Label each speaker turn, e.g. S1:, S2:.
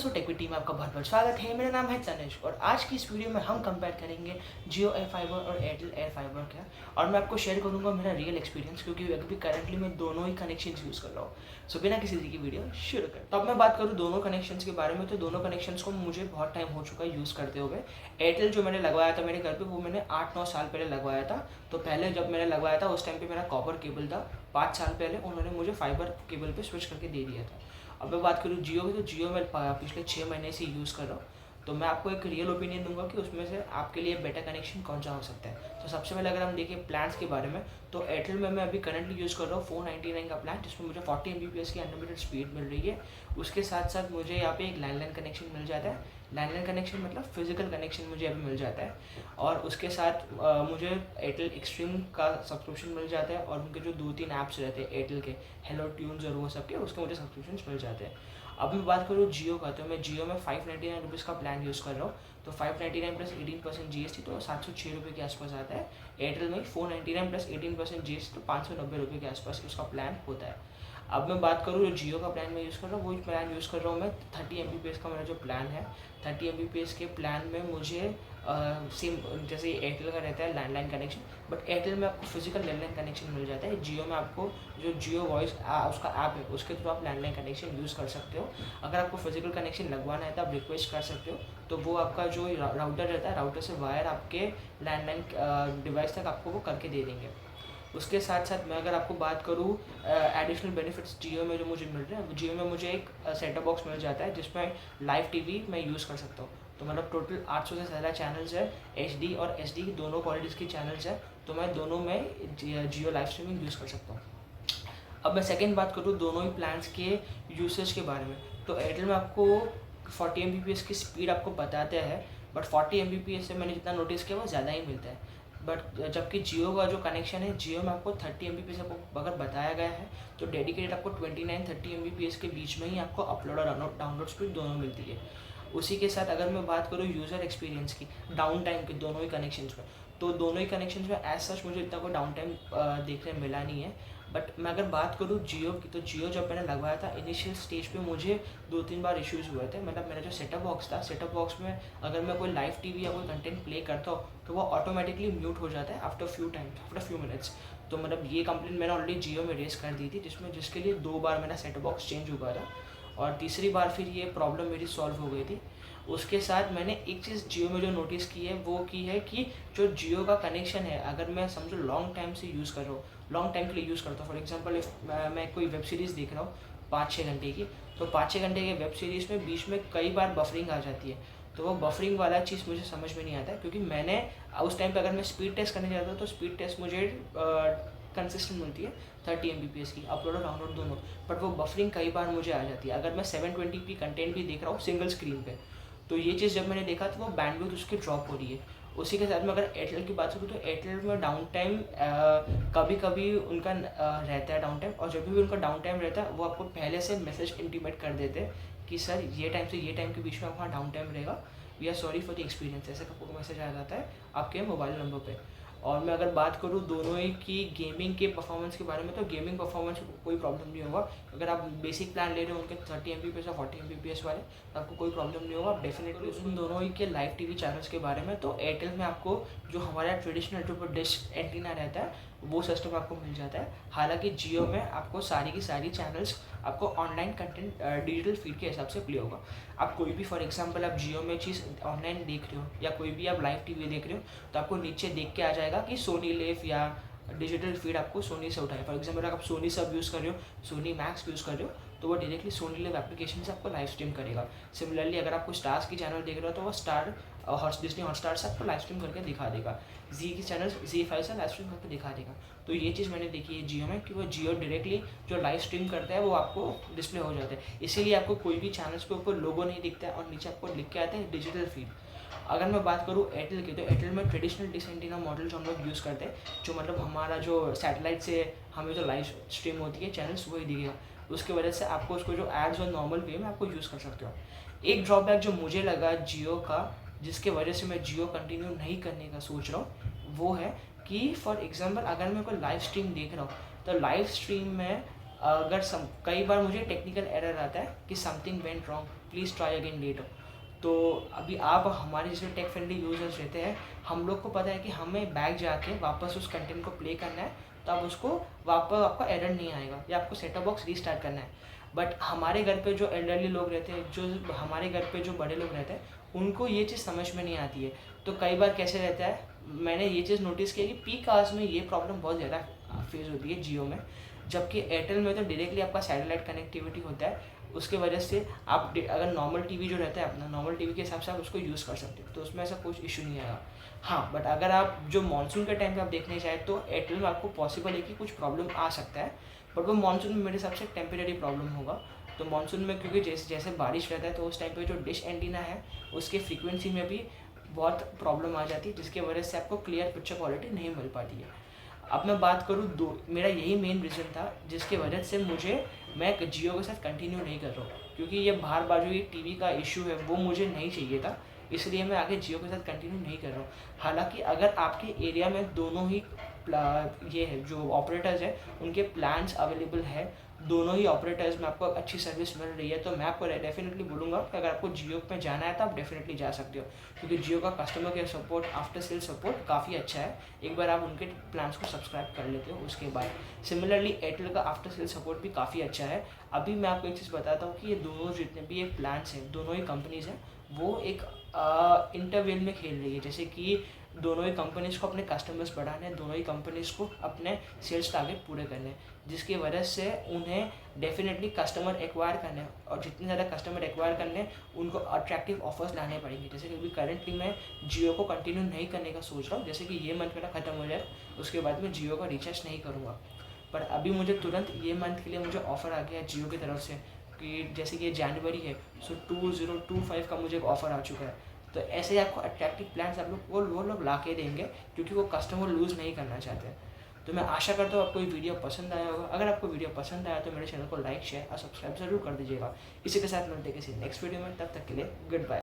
S1: दोस्तों, take with team में आपका बहुत बहुत स्वागत है। मेरा नाम है तनिष और आज की इस वीडियो में हम कंपेयर करेंगे जियो एयर फाइबर और एयरटेल एयर फाइबर का। और मैं आपको शेयर करूंगा मेरा रियल एक्सपीरियंस, क्योंकि अभी करंटली मैं दोनों ही कनेक्शन यूज़ कर रहा हूँ। सो बिना किसी की वीडियो शुरू कर। तो अब मैं बात करूँ दोनों कनेक्शंस के बारे में, तो दोनों कनेक्शंस को मुझे बहुत टाइम हो चुका है यूज़ करते हुए। एयरटेल जो मैंने लगवाया था मेरे घर पर, वो मैंने 8-9 साल पहले लगवाया था। तो पहले जब मैंने लगवाया था उस टाइम पर मेरा कॉपर केबल था। 5 साल पहले उन्होंने मुझे फाइबर केबल पर स्विच करके दे दिया था। अब मैं बात करूँ जियो की, तो जियो मैं पिछले 6 महीने से यूज़ कर रहा हूँ। तो मैं आपको एक रियल ओपिनियन दूंगा कि उसमें से आपके लिए बेटर कनेक्शन कौन सा हो सकता है। तो सबसे पहले अगर हम देखें प्लान्स के बारे में, तो एयरटेल में मैं अभी करंटली यूज़ कर रहा हूँ 499 का प्लान, जिसमें मुझे 40 Mbps की अनलिमिटेड स्पीड मिल रही है। उसके साथ साथ मुझे यहाँ पे एक लैंडलाइन कनेक्शन मिल जाता है। लैंडलाइन कनेक्शन मतलब फिजिकल कनेक्शन मुझे अभी मिल जाता है। और उसके साथ मुझे एयरटेल एक्सट्रीम का सब्सक्रिप्शन मिल जाता है। और उनके जो 2-3 ऐप्स रहते हैं एयरटेल के, हेलो ट्यून्स और वो सब के, उसके मुझे सब्सक्रिप्शन मिल जाते हैं। अब मैं बात करूँ जियो का, तो मैं जियो में 599 रुपीज़ का प्लान यूज़ कर रहा हूँ। तो 599 प्लस 18% GST, तो 706 रुपये के आसपास आता है। एयरटेल में 499 प्लस 18% GST, तो 590 रुपये के आसपास उसका प्लान होता है। अब मैं बात करूँ जो जियो का प्लान मैं यूज़ कर रहा हूँ, वही प्लान यूज़ कर रहा हूँ मैं। 30 Mbps का मेरा जो प्लान है, 30 Mbps के प्लान में मुझे सेम जैसे एयरटेल का रहता है लैंडलाइन कनेक्शन, बट एयरटेल में आपको फिजिकल लैंडलाइन कनेक्शन मिल जाता है। जियो में आपको जो जियो वॉइस उसका ऐप है, उसके थ्रू आप लैंडलाइन कनेक्शन यूज़ कर सकते हो। अगर आपको फिजिकल कनेक्शन लगवाना है तो आप रिक्वेस्ट कर सकते हो, तो वो आपका जो राउटर रहता है, राउटर से वायर आपके लैंडलाइन डिवाइस तक आपको वो करके दे देंगे। उसके साथ साथ मैं अगर आपको बात करूँ एडिशनल बेनिफिट्स जियो में जो मुझे मिल रहे हैं, जियो में मुझे एक सेटअप बॉक्स मिल जाता है जिसमें लाइव टीवी मैं यूज़ कर सकता हूँ। तो मतलब टोटल 800 से ज़्यादा चैनल्स है, HD और SD की दोनों क्वालिटीज़ की चैनल्स है। तो मैं दोनों में जियो लाइव स्ट्रीमिंग यूज़ कर सकता हूँ। अब मैं सेकेंड बात करूँ दोनों ही प्लान्स के यूसेज के बारे में, तो एयरटेल में आपको 40 Mbps की स्पीड आपको बताते हैं, बट 40 Mbps से मैंने जितना नोटिस किया वो ज़्यादा ही मिलता है। बट जबकि जियो का जो कनेक्शन है, जियो में आपको 30 Mbps आपको अगर बताया गया है, तो डेडिकेटेड आपको 29-30 Mbps के बीच में ही आपको अपलोड और डाउनलोड स्पीड दोनों मिलती है। उसी के साथ अगर मैं बात करूँ यूज़र एक्सपीरियंस की, डाउन टाइम की दोनों ही कनेक्शंस में, तो दोनों ही कनेक्शंस में एज सच मुझे इतना कोई डाउन टाइम देखने मिला नहीं है। बट मैं अगर बात करूँ जियो की, तो जियो जब मैंने लगवाया था इनिशियल स्टेज पे मुझे 2-3 बार इश्यूज़ हुए थे। मतलब मेरा जो सेटअप बॉक्स था, सेटअप बॉक्स में अगर मैं कोई लाइव टीवी या कोई कंटेंट प्ले करता हूँ, तो वो ऑटोमेटिकली म्यूट हो जाता है आफ्टर फ्यू मिनट्स। तो मतलब ये कंप्लेंट मैंने ऑलरेडी जियो में रेस कर दी थी, जिसके लिए 2 बार मेरा सेटअप बॉक्स चेंज हुआ था, और तीसरी बार फिर ये प्रॉब्लम मेरी सॉल्व हो गई थी। उसके साथ मैंने एक चीज़ जियो में जो नोटिस की है, वो की है कि जो जियो का कनेक्शन है, अगर मैं समझो लॉन्ग टाइम से यूज़ कर रहा हूँ, लॉन्ग टाइम के लिए यूज़ करता हूँ, फॉर एग्जांपल इफ मैं कोई वेब सीरीज़ देख रहा हूँ 5-6 घंटे की, तो 5-6 घंटे के वेब सीरीज़ में बीच में कई बार बफरिंग आ जाती है। तो वो बफरिंग वाला चीज़ मुझे समझ में नहीं आता है, क्योंकि मैंने उस टाइम पे अगर मैं स्पीड टेस्ट करने जाता हूँ, तो स्पीड टेस्ट मुझे कंसिस्टेंट मिलती है 30 Mbps की, अपलोड और डाउनलोड दोनों। बट वो बफरिंग कई बार मुझे आ जाती है अगर मैं 720p कंटेंट भी देख रहा हूँ सिंगल स्क्रीन पे। तो ये चीज़ जब मैंने देखा, तो वो बैंडविड्थ उसकी ड्रॉप हो रही है। उसी के साथ में अगर एयरटेल की बात करूँ, तो एयरटेल में डाउन टाइम कभी कभी उनका रहता है डाउन टाइम, और जब भी उनका डाउन टाइम रहता है, वो आपको पहले से मैसेज इंटीमेट कर देते हैं कि सर ये टाइम से ये टाइम के बीच में आपका डाउन टाइम रहेगा, we are sorry for the experience, ऐसे का मैसेज आ जाता है आपके मोबाइल नंबर पे। और मैं अगर बात करूँ दोनों ही की गेमिंग के परफॉर्मेंस के बारे में, तो गेमिंग परफॉर्मेंस कोई प्रॉब्लम नहीं होगा। अगर आप बेसिक प्लान ले रहे हो उनके 30 Mbps या 40 Mbps वाले, तो आपको कोई प्रॉब्लम नहीं होगा डेफिनेटली। उन दोनों ही के लाइव टीवी चैनल्स के बारे में, तो एयरटेल में आपको जो हमारा ट्रेडिशनल जो डिश एंटीना रहता है, वो सिस्टम आपको मिल जाता है। हालांकि जियो में आपको सारी की सारी चैनल्स आपको ऑनलाइन कंटेंट डिजिटल फीड के हिसाब से प्ले होगा। आप कोई भी फॉर एग्जांपल आप जियो में चीज़ ऑनलाइन देख रहे हो, या कोई भी आप लाइव टीवी देख रहे हो, तो आपको नीचे देख के आ जाएगा कि सोनी लिव या डिजिटल फीड आपको सोनी से उठाए। फॉर एग्जांपल अगर आप सोनी सब यूज़ कर रहे हो, सोनी मैक्स यूज़ कर रहे हो, तो वो डायरेक्टली सोनी लिव एप्लीकेशन से आपको लाइव स्ट्रीम करेगा। सिमिलरली अगर आप कोई स्टार्स की चैनल देख रहे हो, तो वो स्टार डिज्नी हॉटस्टार से आपको लाइव स्ट्रीम करके दिखा देगा। जी की चैनल ZEE5 से लाइव स्ट्रीम करके दिखा देगा। तो ये चीज़ मैंने देखी है जियो में, कि वो जियो डायरेक्टली जो लाइव स्ट्रीम करता है वो आपको डिस्प्ले हो जाता है। इसीलिए आपको कोई भी चैनल्स के ऊपर लोगो नहीं दिखता है, और नीचे आपको लिख के आता है डिजिटल फीड। अगर मैं बात करूँ एयरटेल की, तो एयरटेल में ट्रेडिशनल डिश एंटीना मॉडल जो हम लोग यूज़ करते हैं, जो मतलब हमारा जो सैटेलाइट से हमें जो लाइव स्ट्रीम होती है चैनल्स, वही दिखेगा। उसकी वजह से आपको उसको जो एड्स और नॉर्मल वे में आपको यूज़ कर सकते हो। एक ड्रॉबैक जो मुझे लगा जियो का, जिसके वजह से मैं जियो कंटिन्यू नहीं करने का सोच रहा हूँ, वो है कि फॉर एग्जांपल अगर मैं कोई लाइव स्ट्रीम देख रहा हूँ, तो लाइव स्ट्रीम में अगर कई बार मुझे टेक्निकल एरर आता है कि something went wrong, please try again later. तो अभी आप हमारे जैसे टेक फ्रेंडली यूज़र्स रहते हैं, हम लोग को पता है कि हमें बैक जाके वापस उस कंटेंट को प्ले करना है, तो आप उसको वापस आपका एरर नहीं आएगा, या आपको सेटअप बॉक्स रीस्टार्ट करना है। बट हमारे घर पे जो एल्डरली लोग रहते हैं, जो हमारे घर पे जो बड़े लोग रहते हैं, उनको ये चीज़ समझ में नहीं आती है। तो कई बार कैसे रहता है, मैंने ये चीज़ नोटिस की कि पीक आवर्स में ये प्रॉब्लम बहुत ज़्यादा फेस होती है जियो में, जबकि एयरटेल में तो डायरेक्टली आपका सैटेलाइट कनेक्टिविटी होता है। उसके वजह से आप अगर नॉर्मल टीवी जो रहता है अपना, नॉर्मल टीवी के हिसाब से आप उसको यूज़ कर सकते हो, तो उसमें ऐसा कुछ इशू नहीं आएगा। हाँ, बट अगर आप जो मानसून के टाइम पे आप देखने जाए तो एयरटेल में आपको पॉसिबल है कि कुछ प्रॉब्लम आ सकता है, बट वो मानसून में मेरे हिसाब से टेम्परेरी प्रॉब्लम होगा। तो मानसून में क्योंकि जैसे जैसे बारिश रहता है, तो उस टाइम पे जो डिश एंटीना है उसके फ्रीक्वेंसी में भी बहुत प्रॉब्लम आ जाती है, जिसकी वजह से आपको क्लियर पिक्चर क्वालिटी नहीं मिल पाती है। अब मैं बात करूँ मेरा यही मेन रीज़न था जिसकी वजह से मैं जियो के साथ कंटिन्यू नहीं कर रहा हूँ, क्योंकि ये बाहर बाजू ये टीवी का इशू है वो मुझे नहीं चाहिए था, इसलिए मैं आगे जियो के साथ कंटिन्यू नहीं कर रहा हूँ। हालांकि अगर आपके एरिया में दोनों ही ये है जो ऑपरेटर्स है उनके प्लान्स अवेलेबल है, दोनों ही ऑपरेटर्स में आपको अच्छी सर्विस मिल रही है, तो मैं आपको डेफिनेटली बोलूँगा कि अगर आपको जियो में जाना है तो आप डेफिनेटली जा सकते हो, क्योंकि जियो का customer care support, after sale support काफ़ी अच्छा है। एक बार आप उनके प्लान्स को सब्सक्राइब कर लेते हो उसके बाद। सिमिलरली एयरटेल का आफ्टर सेल सपोर्ट भी काफ़ी अच्छा है। अभी मैं आपको एक चीज़ बताता हूँ कि ये दोनों जितने भी ये प्लान्स हैं, दोनों ही कंपनीज़ हैं, वो एक इंटरवेल में खेल रही है, जैसे कि दोनों ही कंपनीज़ को अपने कस्टमर्स बढ़ाने हैं, दोनों ही कंपनीज़ को अपने सेल्स टारगेट पूरे करने हैं, जिसकी वजह से उन्हें डेफिनेटली कस्टमर एक्वायर करने हैं, और जितने ज़्यादा कस्टमर एक्वायर करने उनको अट्रैक्टिव ऑफर्स लाने पड़ेंगे। जैसे कि अभी करंटली मैं जियो को कंटिन्यू नहीं करने का सोच रहा हूँ, जैसे कि ये मंथ मेरा ख़त्म हो जाए उसके बाद मैं जियो का रिचार्ज नहीं करूँगा, पर अभी मुझे तुरंत ये मंथ के लिए मुझे ऑफ़र आ गया है जियो की तरफ से कि जैसे कि ये जनवरी है, सो 2025 का मुझे एक ऑफ़र आ चुका है। तो ऐसे ही आपको अट्रैक्टिव प्लान्स आप लोग वो लोग ला के देंगे, क्योंकि वो कस्टमर लूज़ नहीं करना चाहते हैं। तो मैं आशा करता हूँ आपको ये वीडियो पसंद आया होगा। अगर आपको वीडियो पसंद आया तो मेरे चैनल को लाइक, शेयर और सब्सक्राइब जरूर कर दीजिएगा। इसी के साथ मिलते हैं किसी नेक्स्ट वीडियो में, तब तक के लिए गुड बाय।